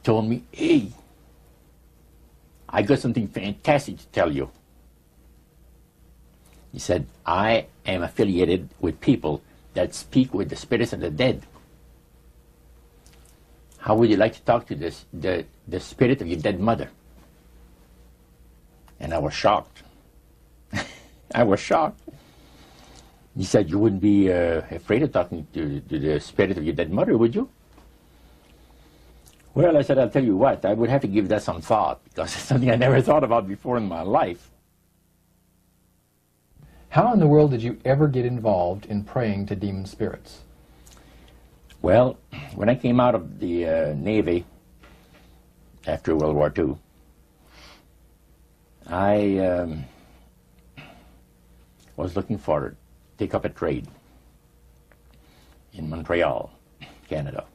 told me, hey, I got something fantastic to tell you. He said, I am affiliated with people that speak with the spirits of the dead. How would you like to talk to the spirit of your dead mother? And I was shocked. I was shocked. He said, you wouldn't be afraid of talking to the spirit of your dead mother, would you? Well, I said, I'll tell you what, I would have to give that some thought, because it's something I never thought about before in my life. How in the world did you ever get involved in praying to demon spirits? Well, when I came out of the Navy after World War II, I was looking to take up a trade in Montreal, Canada.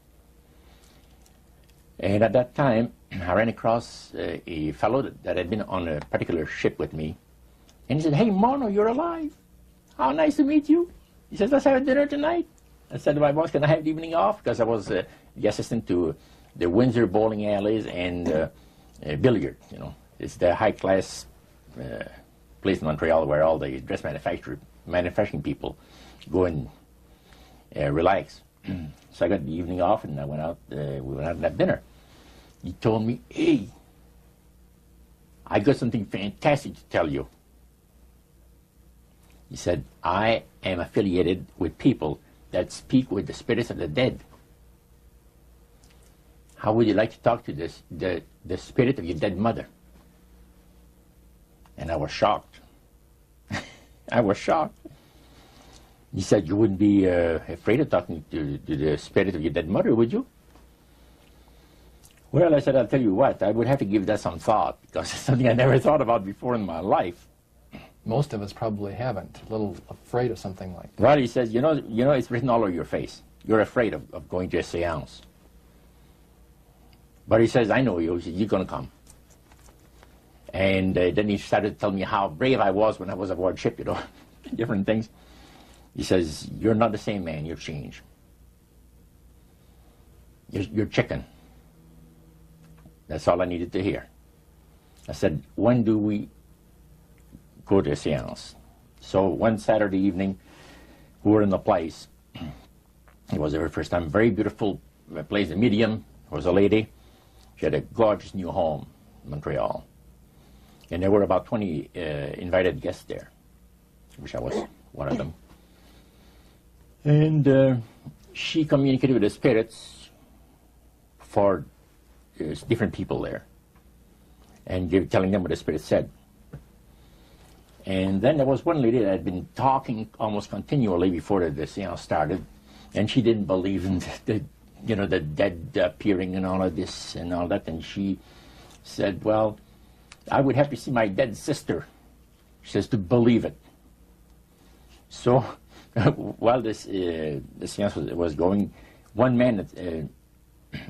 And at that time, I ran across a fellow that had been on a particular ship with me. And he said, hey, Morneau, you're alive. How nice to meet you. He says, let's have a dinner tonight. I said to my boss, can I have the evening off? Because I was the assistant to the Windsor bowling alleys and billiard, you know. It's the high-class place in Montreal where all the dress manufacturing people go and relax. So I got the evening off, and I went out, we went out and had dinner. He told me, hey, I got something fantastic to tell you. He said, I am affiliated with people that speak with the spirits of the dead. How would you like to talk to the spirit of your dead mother? And I was shocked. I was shocked. He said, you wouldn't be afraid of talking to the spirit of your dead mother, would you? Well, I said, I'll tell you what, I would have to give that some thought, because it's something I never thought about before in my life. Most of us probably haven't. A little afraid of something like that. Well, he says, you know, it's written all over your face. You're afraid of going to a seance. But he says, I know you. He says, you're going to come. And then he started to tell me how brave I was when I was aboard ship, you know, different things. He says, you're not the same man, you've changed. You're chicken. That's all I needed to hear. I said, when do we go to a seance? So one Saturday evening, we were in the place. It was the very first time. Very beautiful place, a medium. There was a lady. She had a gorgeous new home in Montreal. And there were about 20 invited guests there. I wish I was one of them. And she communicated with the spirits for different people there, and telling them what the spirit said. And then there was one lady that had been talking almost continually before the seance started, and she didn't believe in the dead appearing and all of this and all that. And she said, well, I would have to see my dead sister, she says, to believe it. So while this the seance was going, one man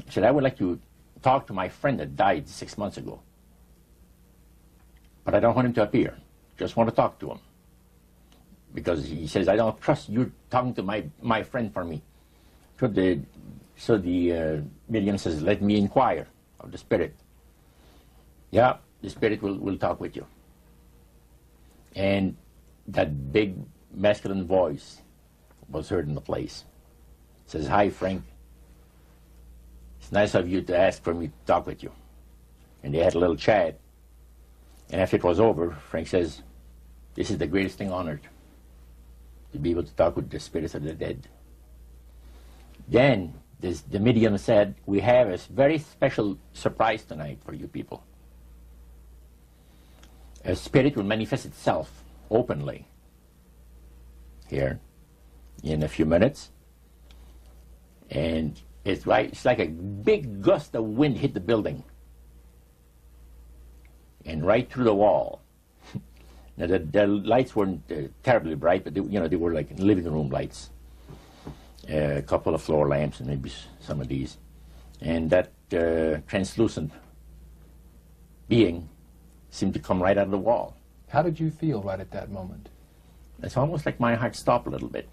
said, I would like to talk to my friend that died 6 months ago, but I don't want him to appear. Just want to talk to him. Because he says, I don't trust you talking to my friend for me. So the medium says, let me inquire of the spirit. Yeah, the spirit will talk with you. And that big masculine voice was heard in the place. It says, hi, Frank. It's nice of you to ask for me to talk with you. And they had a little chat. And after it was over, Frank says, this is the greatest thing on earth, to be able to talk with the spirits of the dead. Then the medium said, we have a very special surprise tonight for you people. A spirit will manifest itself openly here in a few minutes. And it's like a big gust of wind hit the building. And right through the wall. Now, the lights weren't terribly bright, but they were like living room lights. A couple of floor lamps and maybe some of these. And that translucent being seemed to come right out of the wall. How did you feel right at that moment? It's almost like my heart stopped a little bit.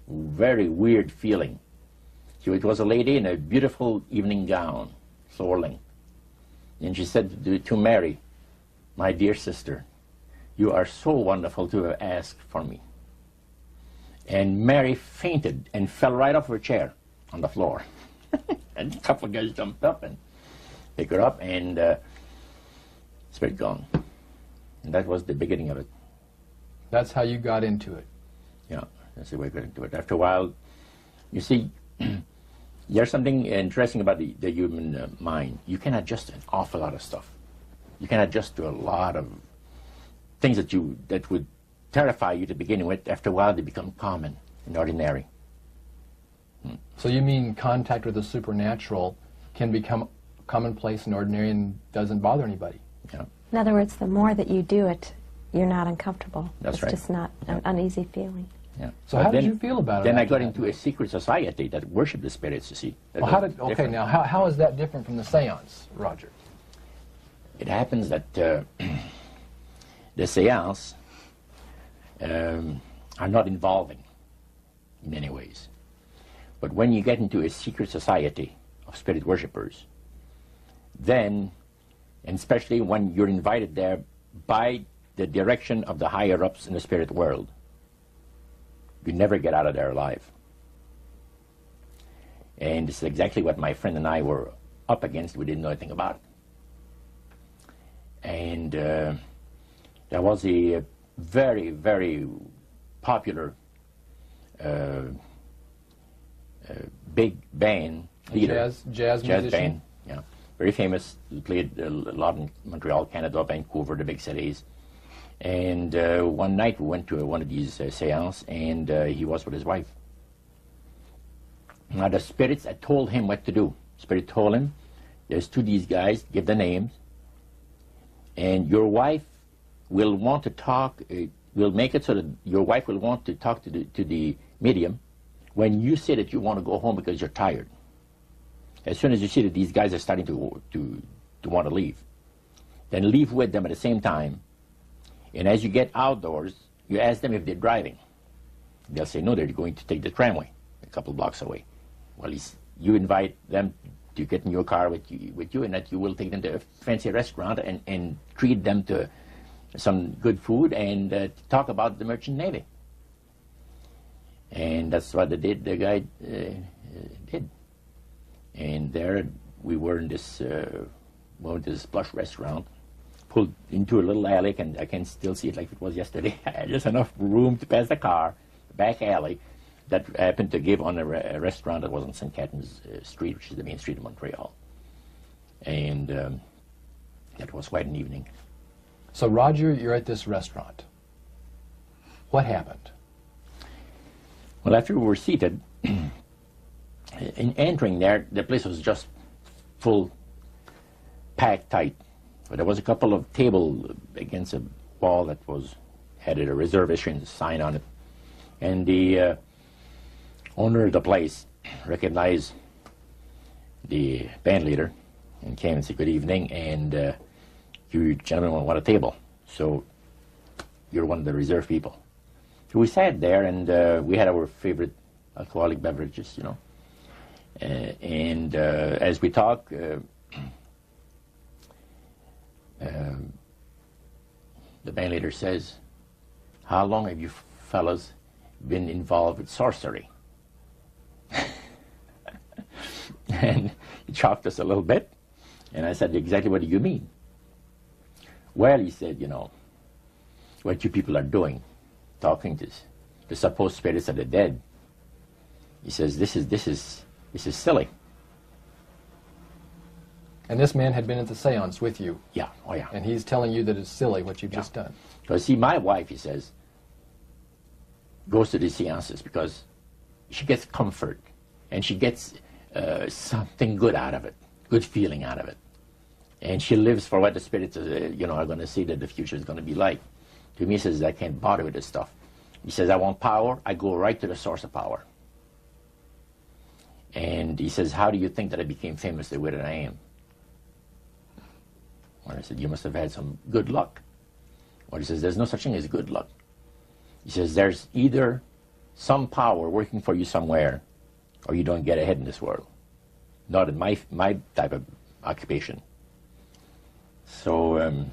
Very weird feeling. So it was a lady in a beautiful evening gown, floor length. And she said to Mary, "My dear sister, you are so wonderful to have asked for me." And Mary fainted and fell right off her chair on the floor. And a couple of guys jumped up and picked her up, and spirit gone. And that was the beginning of it. That's how you got into it. Yeah, that's the way I got into it. After a while, you see, there's something interesting about the human mind. You can adjust to an awful lot of stuff. You can adjust to a lot of things that would terrify you to begin with. After a while, they become common and ordinary. So you mean contact with the supernatural can become commonplace and ordinary and doesn't bother anybody? Yeah. In other words, the more that you do it, you're not uncomfortable. That's right. It's just not an uneasy feeling. Yeah. So how did you feel about it? Then I after got that? into a secret society that worshiped the spirits, you see. Well, how is that different from the seance, Roger? It happens that the seance are not involving in many ways. But when you get into a secret society of spirit worshippers, then, and especially when you're invited there by the direction of the higher-ups in the spirit world, you never get out of there alive. And this is exactly what my friend and I were up against. We didn't know anything about it. And there was a very, very popular big band leader. Jazz musician? Band, yeah. Very famous. He played a lot in Montreal, Canada, Vancouver, the big cities. And one night we went to one of these seances, and he was with his wife. Now the spirits had told him what to do. Spirit told him, there's two of these guys, give the names, and your wife will want to talk, we'll make it so that your wife will want to talk to the medium when you say that you want to go home because you're tired. As soon as you see that these guys are starting to want to leave, then leave with them at the same time. And as you get outdoors, you ask them if they're driving. They'll say, no, they're going to take the tramway a couple blocks away. Well, you invite them to get in your car with you, and that you will take them to a fancy restaurant and treat them to some good food and talk about the merchant navy. And that's what the guy did. And there we were in this plush restaurant, pulled into a little alley, and I can still see it like it was yesterday. Just enough room to pass the car, back alley, that happened to give on a restaurant that was on St. Catharines Street, which is the main street of Montreal. And that was quite an evening. So Roger, you're at this restaurant. What happened? Well, after we were seated, in entering there, the place was just full, packed tight. But there was a couple of tables against a wall that had a reservation sign on it. And the owner of the place recognized the band leader and came and said, good evening, and you gentlemen want a table. So you're one of the reserved people. So we sat there, and we had our favorite alcoholic beverages, you know. And as we talked, the band leader says, how long have you fellas been involved with sorcery? And he chopped us a little bit, and I said, exactly what do you mean? Well, he said, you know, what you people are doing, talking to the supposed spirits of the dead. He says, this is silly. And this man had been at the seance with you. Yeah, oh yeah. And he's telling you that it's silly what you've just done. Because see, my wife, he says, goes to these seances because she gets comfort and she gets something good out of it, good feeling out of it. And she lives for what the spirits are going to see that the future is going to be like. To me, he says, I can't bother with this stuff. He says, I want power. I go right to the source of power. And he says, how do you think that I became famous the way that I am? Well, I said, you must have had some good luck. Well, he says, there's no such thing as good luck. He says, there's either some power working for you somewhere, or you don't get ahead in this world. Not in my type of occupation. So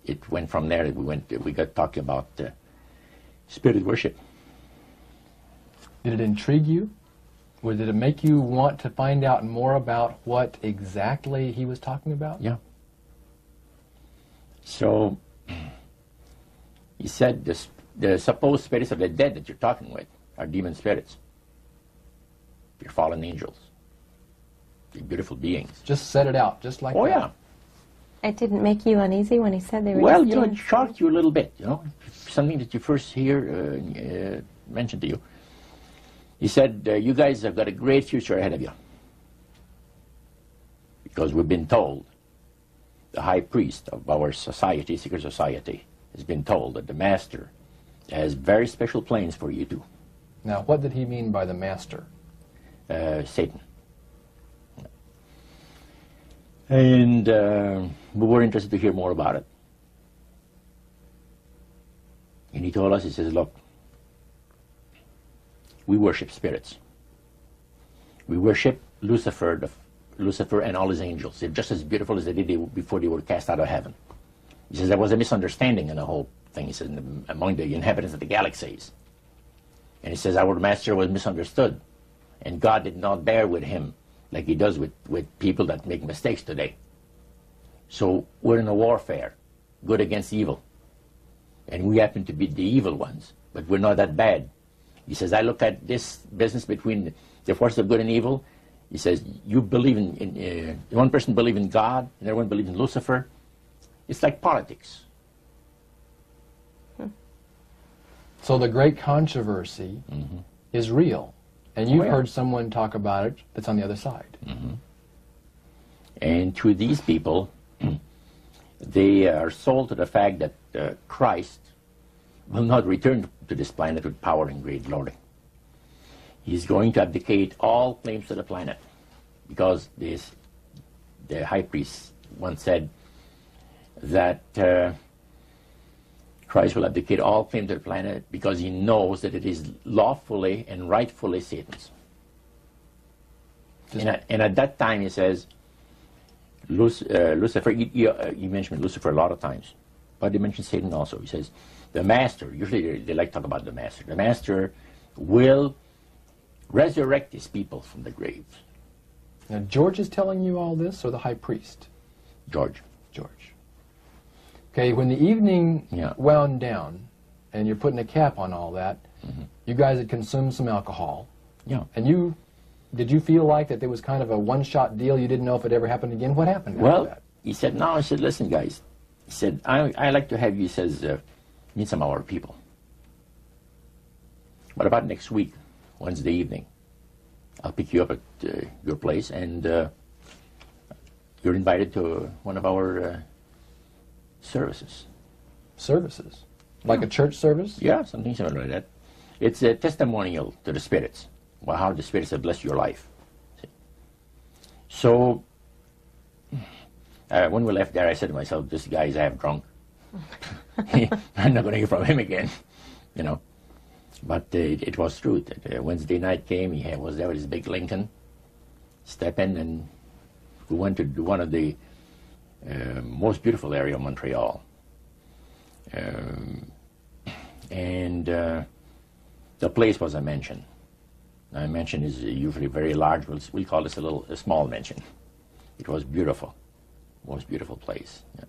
it went from there. We got talking about spirit worship. Did it intrigue you? Or did it make you want to find out more about what exactly he was talking about? Yeah. So he said the supposed spirits of the dead that you're talking with are demon spirits. They're fallen angels. They're beautiful beings. Just set it out, just like that. Oh, yeah. It didn't make you uneasy when he said they were Well, just it demons? shocked you a little bit, something that you first hear mentioned to you. He said, you guys have got a great future ahead of you. Because we've been told, the high priest of our society, secret society, has been told that the master has very special plans for you too. Now, what did he mean by the master? Satan. And we were interested to hear more about it. And he told us, he says, look, we worship spirits. We worship Lucifer and all his angels. They're just as beautiful as they did before they were cast out of heaven. He says there was a misunderstanding in the whole thing. He says among the inhabitants of the galaxies. And he says our master was misunderstood. And God did not bear with him like he does with people that make mistakes today. So we're in a warfare, good against evil. And we happen to be the evil ones, but we're not that bad. He says, I look at this business between the forces of good and evil. He says, you believe in one person believes in God, and everyone believes in Lucifer. It's like politics. So the great controversy is real. And you've heard someone talk about it that's on the other side. And to these people, they are sold to the fact that Christ will not return to this planet with power and great glory. He's going to abdicate all claims to the planet, because the high priest once said that Christ will abdicate all claim to the planet because he knows that it is lawfully and rightfully Satan's. And at that time, he says, Lucifer, you mentioned Lucifer a lot of times, but he mentions Satan also. He says, the master, usually they like to talk about the master will resurrect his people from the grave. Now, George is telling you all this, or the high priest? George. Okay, when the evening wound down, and you're putting a cap on all that, you guys had consumed some alcohol. Yeah. And did you feel like that there was kind of a one-shot deal? You didn't know if it ever happened again? What happened after that? He said, no. I said, listen, guys. He said, I like to have you, he says, meet some of our people. What about next week, Wednesday evening? I'll pick you up at your place, and you're invited to one of our services. Services? Like a church service? Yeah, something similar like that. It's a testimonial to the spirits, well, how the spirits have blessed your life. So, when we left there, I said to myself, this guy is half drunk. I'm not going to hear from him again, But it was true. Wednesday night came, he was there with his big Lincoln, step in, and we went to one of the most beautiful area of Montreal. And the place was a mansion. Now, a mansion is usually very large. We'll call this a small mansion. It was beautiful. Most beautiful place. Yeah.